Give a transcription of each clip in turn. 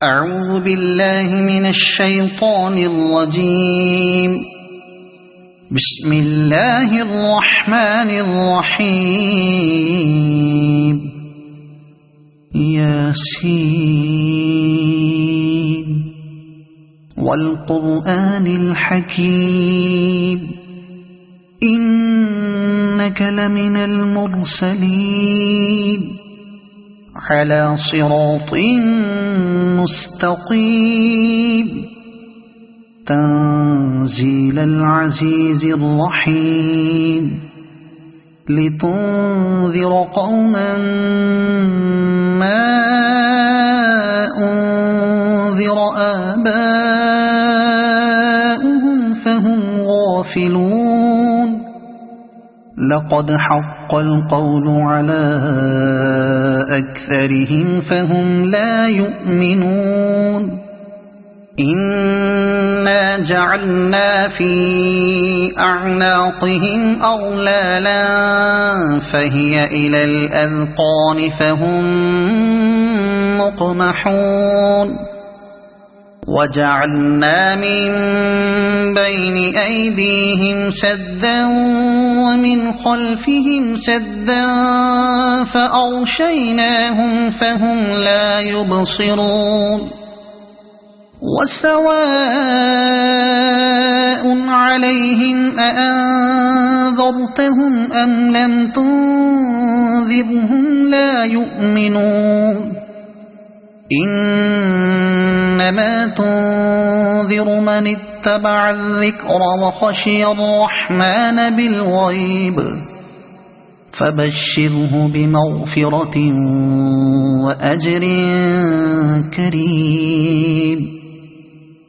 أعوذ بالله من الشيطان الرجيم. بسم الله الرحمن الرحيم. ياسين والقرآن الحكيم إنك لمن المرسلين على صراط مستقيم تنزيل العزيز الرحيم لتنذر قوما ما أنذر آباؤهم فهم غافلون. لقد حق القول على أكثرهم فهم لا يؤمنون. إنا جعلنا في أعناقهم أغلالا فهي إلى الأذقان فهم مقمحون. وجعلنا من بين أيديهم سدا ومن خلفهم سدا فأغشيناهم فهم لا يبصرون. وسواء عليهم أأنذرتهم أم لم تنذرهم لا يؤمنون. إنما تنذر من اتبع الذكر وخشي الرحمن بالغيب فبشره بمغفرة وأجر كريم.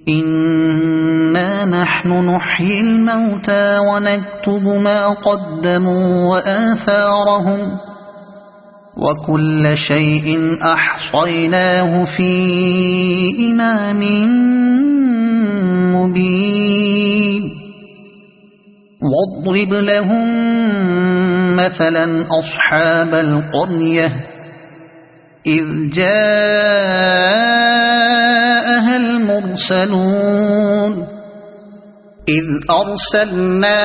إنا نحن نحيي الموتى ونكتب ما قدموا وآثارهم وكل شيء أحصيناه في إمام مبين. واضرب لهم مثلا أصحاب القرية إذ جاءها المرسلون إذ أرسلنا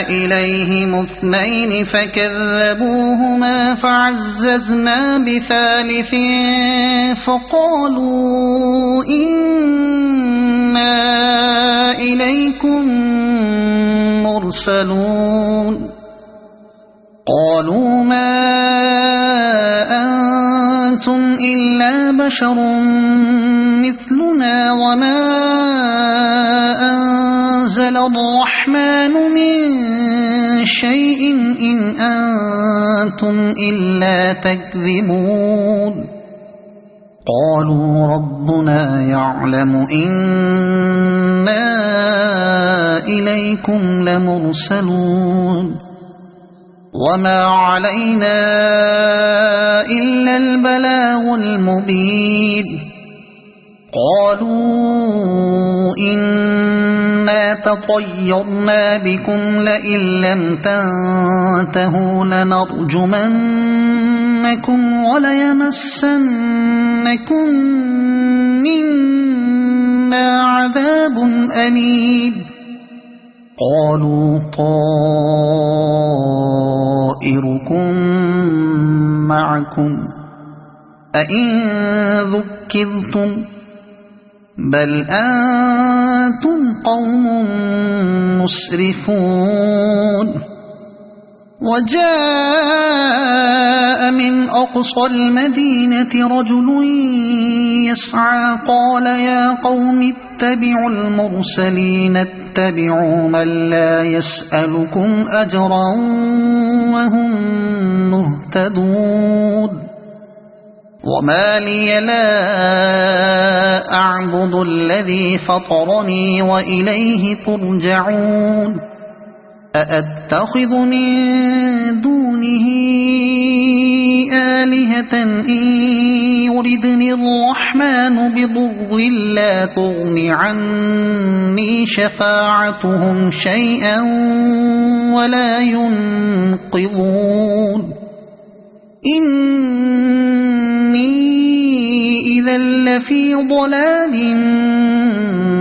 إليهم اثنين فكذبوهما فعززنا بثالث فقالوا إنا إليكم مرسلون. قالوا ما أنتم إلا بشر مثلنا وما أنزل الرحمن من شيء إن أنتم إلا تكذبون. قالوا ربنا يعلم إنا إليكم لمرسلون وما علينا إلا البلاغ المبين. قالوا إنا تطيرنا بكم لئن لم تنتهوا لنرجمنكم وليمسنكم منا عذاب أليم. قالوا طائركم معكم أئن ذكرتم بل أنتم قوم مسرفون. وجاء من أقصى المدينة رجل يسعى قال يا قوم اتبعوا المرسلين اتبعوا من لا يسألكم أجرا وهم مهتدون. وما لي لا أعبد الذي فطرني وإليه ترجعون. أأتخذ من دونه آلهة إن يردني الرحمن بضر لا تغن عني شفاعتهم شيئا ولا ينقذون. إني إذا لفي ضلال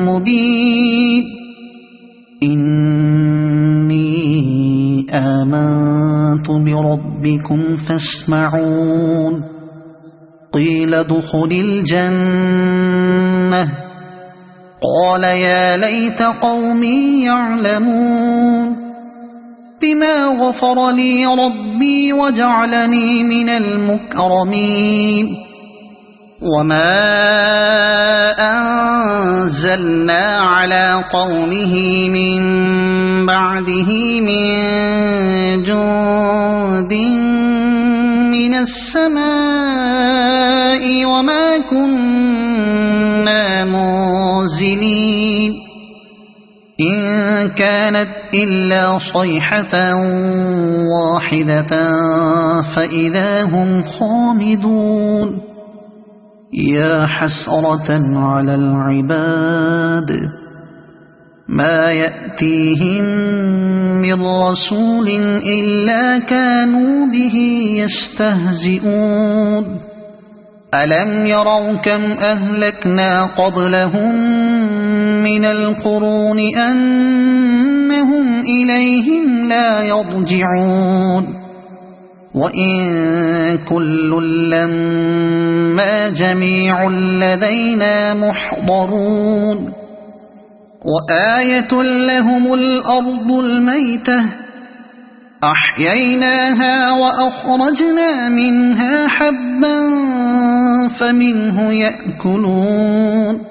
مبين إني آمنت بربكم فاسمعون قيل ادخل الجنة قال يا ليت قومي يعلمون بما غفر لي ربي وجعلني من المكرمين وما أنزلنا على قومه من بعده من جند من السماء وما كنا منزلين إن كانت إلا صيحة واحدة فإذا هم خامدون يا حسرة على العباد ما يأتيهم من رسول إلا كانوا به يستهزئون ألم يروا كم أهلكنا قبلهم من القرون أنهم إليهم لا يرجعون وإن كل لما جميع لدينا محضرون وآية لهم الأرض الميتة أحييناها وأخرجنا منها حبا فمنه يأكلون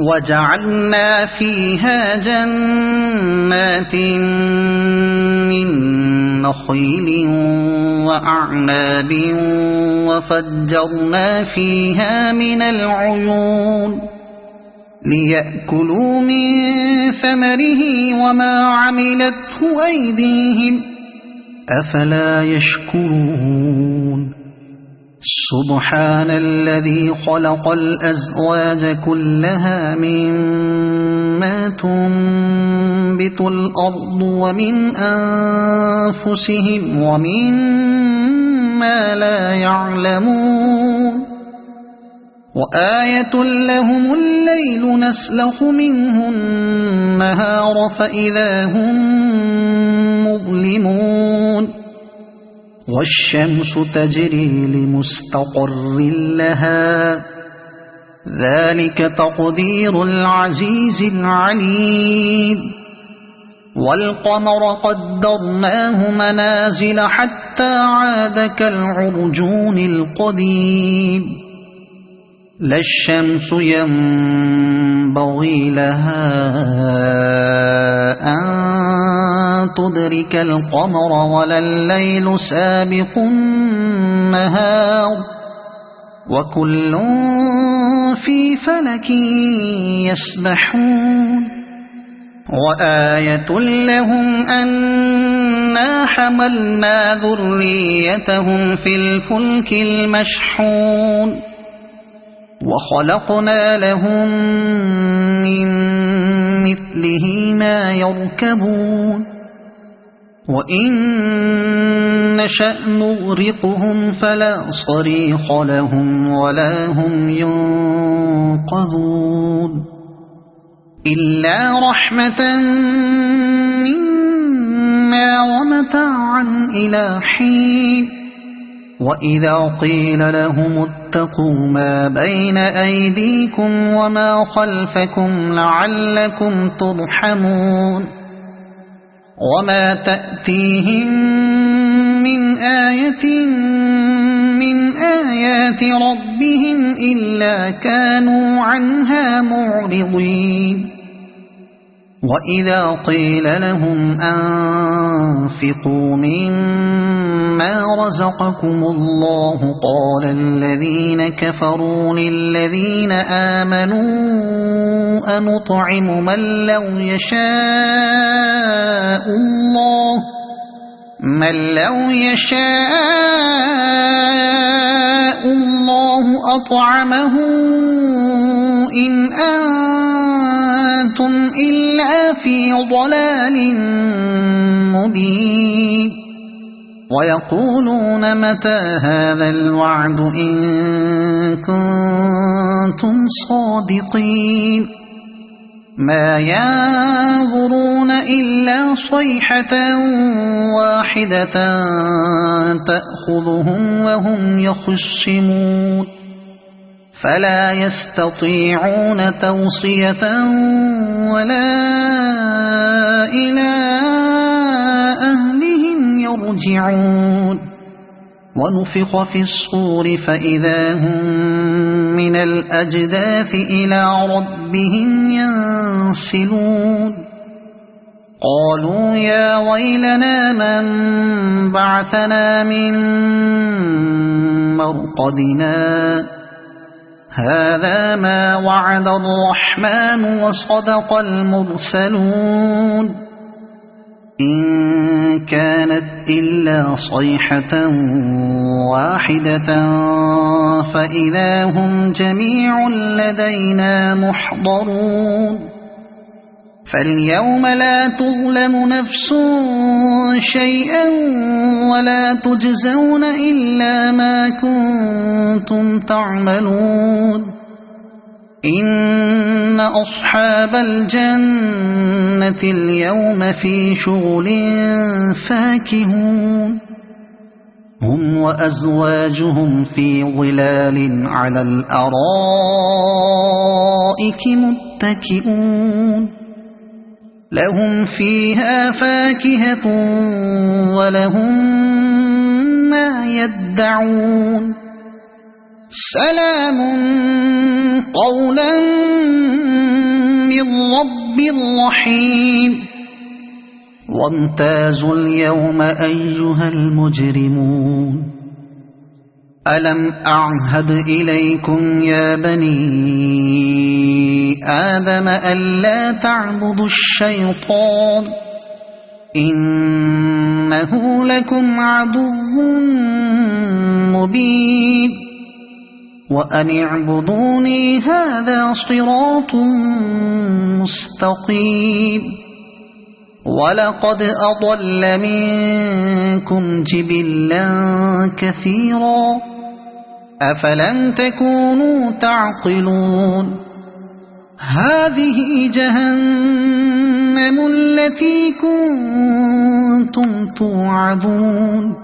وجعلنا فيها جنات من نخيل وأعناب وفجرنا فيها من العيون ليأكلوا من ثمره وما عملته أيديهم أفلا يشكرون سبحان الذي خلق الأزواج كلها مما تنبت الأرض ومن أنفسهم ومما لا يعلمون وآية لهم الليل نسلخ منه النهار فإذا هم مظلمون والشمس تجري لمستقر لها ذلك تقدير العزيز العليم والقمر قدرناه منازل حتى عاد كالعرجون القديم لا الشمس ينبغي لها أن تدرك القمر ولا الليل سابق النهار وكل في فلك يسبحون وآية لهم أنا حملنا ذريتهم في الفلك المشحون وخلقنا لهم من مثله ما يركبون وإن نشأ نغرقهم فلا صريخ لهم ولا هم ينقذون إلا رحمة منا ومتاعا إلى حين وإذا قيل لهم اتقوا ما بين أيديكم وما خلفكم لعلكم ترحمون وما تأتيهم من آية من آيات ربهم إلا كانوا عنها معرضين وإذا قيل لهم أنفقوا مما رزقكم الله قال الذين كفروا للذين آمنوا أنطعم من لو يشاء الله أطعمه إن أنتم إلا في ضلال مبين ويقولون متى هذا الوعد إن كنتم صادقين ما ينظرون إلا صيحة واحدة تأخذهم وهم يخصمون فلا يستطيعون توصية ولا إلى أهلهم يرجعون ونفخ في الصور فإذا هم من الأجداث إلى ربهم ينسلون قالوا يا ويلنا من بعثنا من مرقدنا هذا ما وعد الرحمن وصدق المرسلون إن كانت إلا صيحة واحدة فإذا هم جميع لدينا محضرون فاليوم لا تظلم نفس شيئا ولا تجزون إلا ما كنتم تعملون إن أصحاب الجنة اليوم في شغل فاكهون هم وأزواجهم في ظلال على الأرائك متكئون لهم فيها فاكهة ولهم ما يدعون سلام قولا من رب رحيم وامتازوا اليوم أيها المجرمون ألم أعهد إليكم يا بني آدم ألا تعبدوا الشيطان إنه لكم عدو مبين وأن اعبدوني هذا صراط مستقيم ولقد أضل منكم جبلا كثيرا أفلم تكونوا تعقلون هذه جهنم التي كنتم توعدون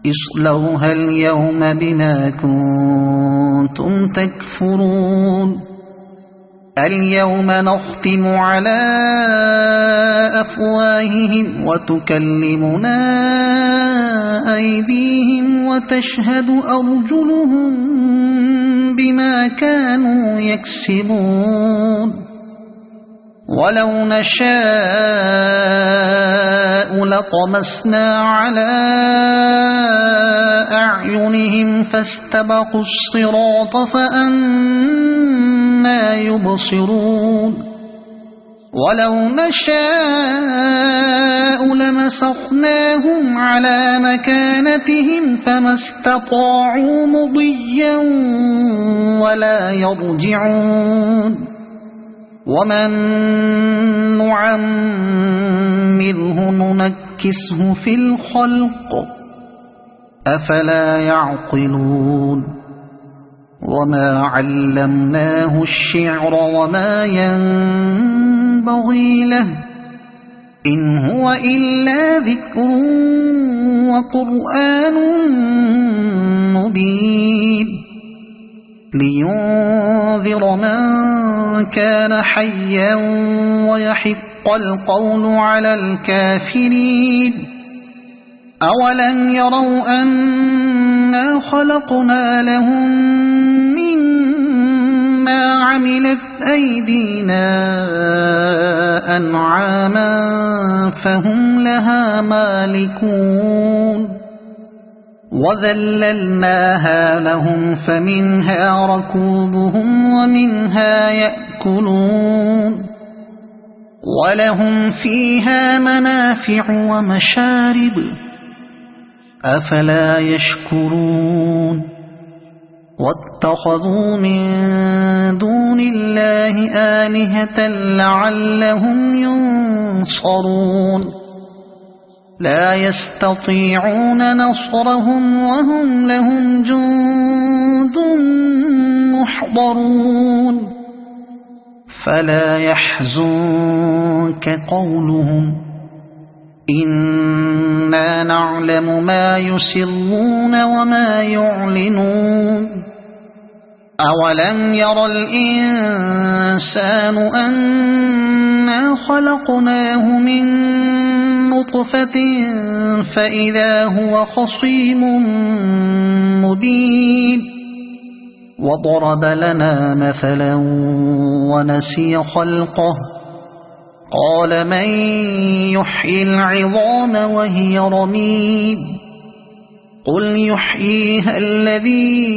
اصلوها اليوم بما كنتم تكفرون اليوم نختم على أفواههم وتكلمنا أيديهم وتشهد أرجلهم بما كانوا يكسبون ولو نشاء لطمسنا على أعينهم فاستبقوا الصراط فأنى يبصرون ولو نشاء لمسخناهم على مكانتهم فما استطاعوا مضيا ولا يرجعون ومن نعمره ننكسه في الخلق أفلا يعقلون وما علمناه الشعر وما ينبغي له إن هو إلا ذكر وقرآن مبين لينذر من كان حيا ويحق القول على الكافرين أولم يروا أنا خلقنا لهم مما عملت أيدينا أنعاما فهم لها مالكون وذللناها لهم فمنها ركوبهم ومنها يأكلون ولهم فيها منافع ومشارب أفلا يشكرون واتخذوا من دون الله آلهة لعلهم ينصرون لا يستطيعون نصرهم وهم لهم جند محضرون فلا يحزنك قولهم إنا نعلم ما يسرون وما يعلنون أولم ير الإنسان أنا خلقناه من نطفة فإذا هو خصيم مبين وضرب لنا مثلا ونسي خلقه قال من يحيي العظام وهي رميم قل يحييها الذي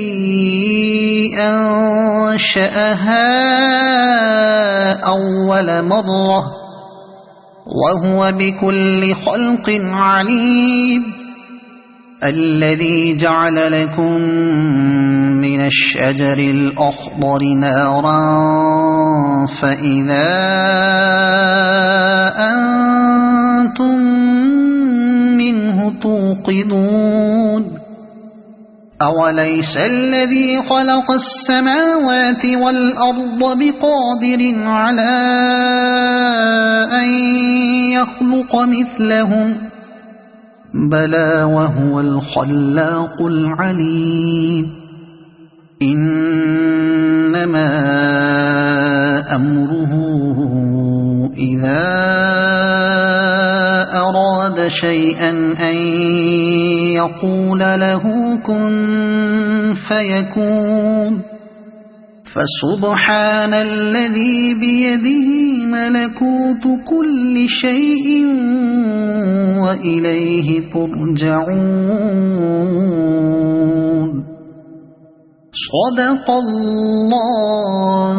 أنشأها أول مرة وهو بكل خلق عليم الذي جعل لكم من الشجر الأخضر نارا فإذا أنتم منه توقدون أوليس الذي خلق السماوات والأرض بقادر على أن يخلق مثلهم بلى وهو الخلاق العليم إنما أمره إذا أراد شيئا أن يقول له كن فيكون فسبحان الذي بيده ملكوت كل شيء وإليه ترجعون صدق الله